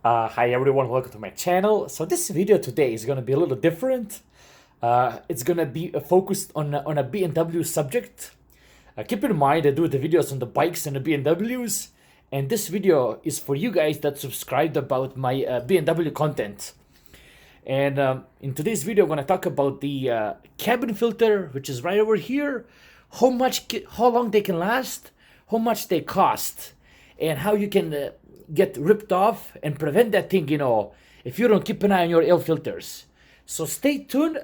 Hi everyone, welcome to my channel. So this video today is going to be a little different. It's going to be focused on a BMW subject. Keep in mind I do the videos on the bikes and the BMWs, and this video is for you guys that subscribed about my BMW content. And in today's video, I'm going to talk about the cabin filter, which is right over here, how long they can last, how much they cost, and how you can get ripped off and prevent that thing, if you don't keep an eye on your air filters. So stay tuned,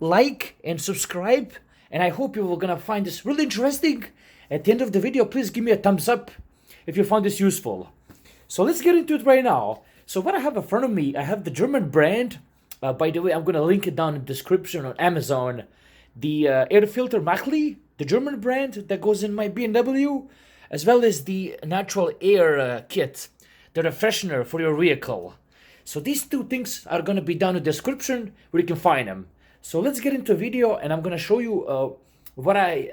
like and subscribe, and I hope you are going to find this really interesting. At the end of the video, please give me a thumbs up if you found this useful. So let's get into it right now. So what I have in front of me, I have the German brand. By the way, I'm going to link it down in the description on Amazon. The air filter Machli, the German brand that goes in my BMW, as well as the natural air kit, the refreshener for your vehicle. So these two things are going to be down in the description where you can find them. So let's get into a video, and I'm going to show you what I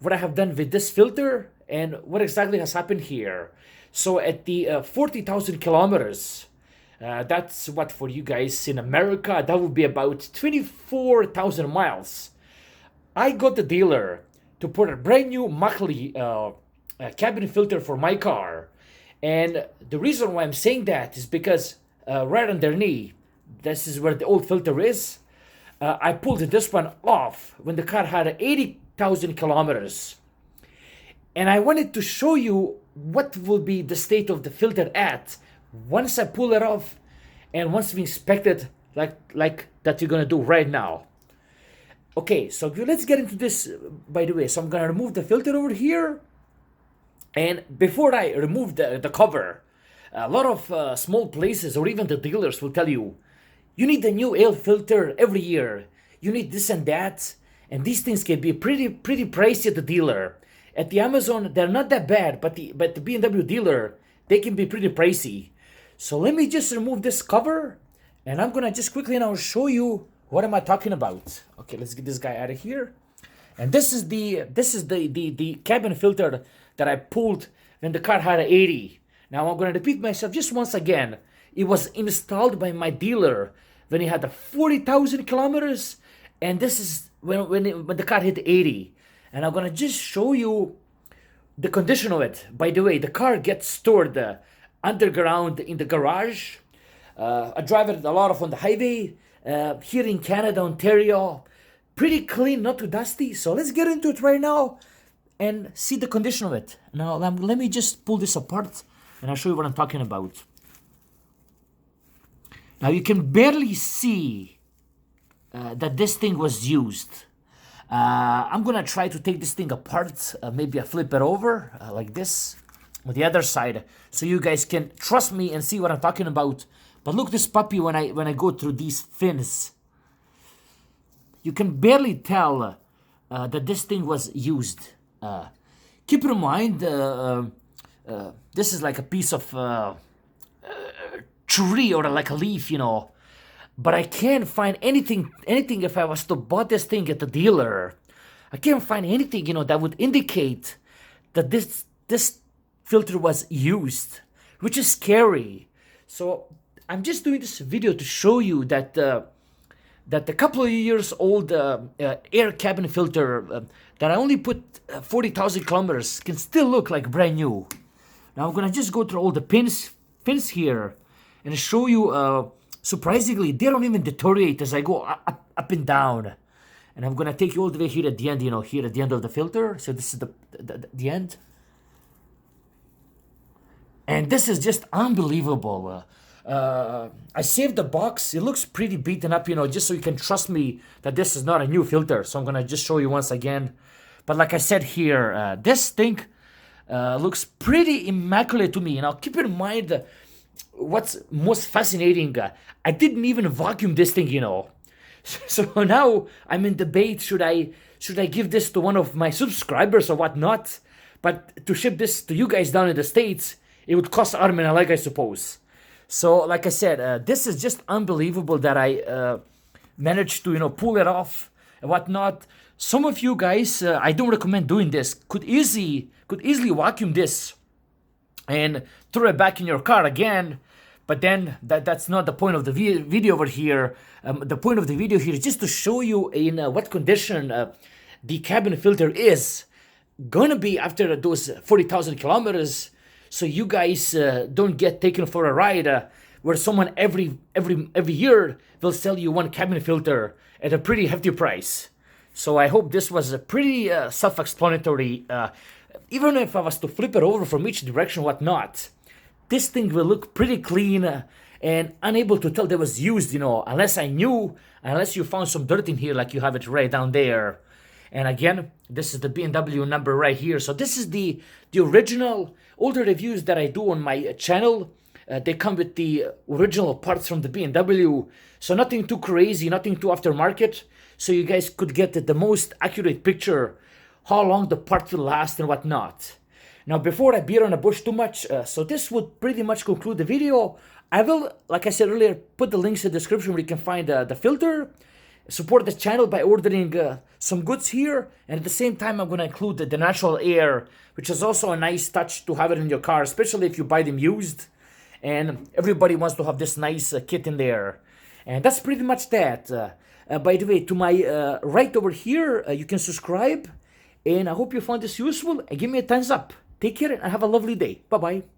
have done with this filter and what exactly has happened here. So at the 40,000 kilometers, that's what for you guys in America, that would be about 24,000 miles. I got the dealer to put a brand new Machli cabin filter for my car. And the reason why I'm saying that is because right underneath, this is where the old filter is. I pulled this one off when the car had 80,000 kilometers. And I wanted to show you what will be the state of the filter at once I pull it off and once we inspect it like that you're going to do right now. Okay, so let's get into this, by the way. So I'm going to remove the filter over here. And before I remove the cover, a lot of small places or even the dealers will tell you, you need a new air filter every year. You need this and that. And these things can be pretty pricey at the dealer. At the Amazon, they're not that bad, but the BMW dealer, they can be pretty pricey. So let me just remove this cover, and I'm gonna just quickly now show you what am I talking about. Okay, let's get this guy out of here. And this is the cabin filter that I pulled when the car had 80. Now I'm gonna repeat myself just once again. It was installed by my dealer when he had 40,000 kilometers, and this is when the car hit 80. And I'm gonna just show you the condition of it. By the way, the car gets stored underground in the garage. I drive it a lot of on the highway here in Canada, Ontario. Pretty clean, not too dusty. So let's get into it right now and see the condition of it. Now let me just pull this apart and I'll show you what I'm talking about. Now you can barely see that this thing was used. I'm gonna try to take this thing apart. Maybe I flip it over like this on the other side, so you guys can trust me and see what I'm talking about. But look, this puppy, when I go through these fins, you can barely tell that this thing was used. Keep in mind, this is like a piece of tree or like a leaf, But I can't find anything if I was to buy this thing at the dealer. I can't find anything, that would indicate that this filter was used, which is scary. So I'm just doing this video to show you that that a couple of years old air cabin filter that I only put 40,000 kilometers can still look like brand new. Now I'm gonna just go through all the pins here and show you. Surprisingly, they don't even deteriorate as I go up and down. And I'm gonna take you all the way here at the end, here at the end of the filter. So this is the end. And this is just unbelievable. I saved the box. It looks pretty beaten up, just so you can trust me that this is not a new filter. So I'm gonna just show you once again. But like I said here, this thing looks pretty immaculate to me. Now keep in mind, what's most fascinating, I didn't even vacuum this thing, So now I'm in debate, should I give this to one of my subscribers or whatnot? But to ship this to you guys down in the States, it would cost arm and a leg, I suppose. So like I said, this is just unbelievable that I managed to pull it off and whatnot. Some of you guys, I don't recommend doing this, could easily vacuum this and throw it back in your car again. But then that's not the point of the video over here. The point of the video here is just to show you in what condition the cabin filter is gonna be after those 40,000 kilometers, so you guys don't get taken for a ride where someone every year will sell you one cabin filter at a pretty hefty price. So I hope this was a pretty self-explanatory. Even if I was to flip it over from each direction, whatnot, this thing will look pretty clean and unable to tell that was used, you know, unless you found some dirt in here like you have it right down there. And again, this is the BMW number right here. So this is the original, older reviews that I do on my channel. They come with the original parts from the BMW. So nothing too crazy, nothing too aftermarket. So you guys could get the most accurate picture, how long the part will last and whatnot. Now, before I beat on the bush too much, so this would pretty much conclude the video. I will, like I said earlier, put the links in the description where you can find the filter. Support the channel by ordering some goods here, and at the same time I'm going to include the natural air, which is also a nice touch to have it in your car, especially if you buy them used, and everybody wants to have this nice kit in there. And that's pretty much that. By the way, to my right over here, you can subscribe, and I hope you found this useful, and give me a thumbs up. Take care and have a lovely day. Bye bye.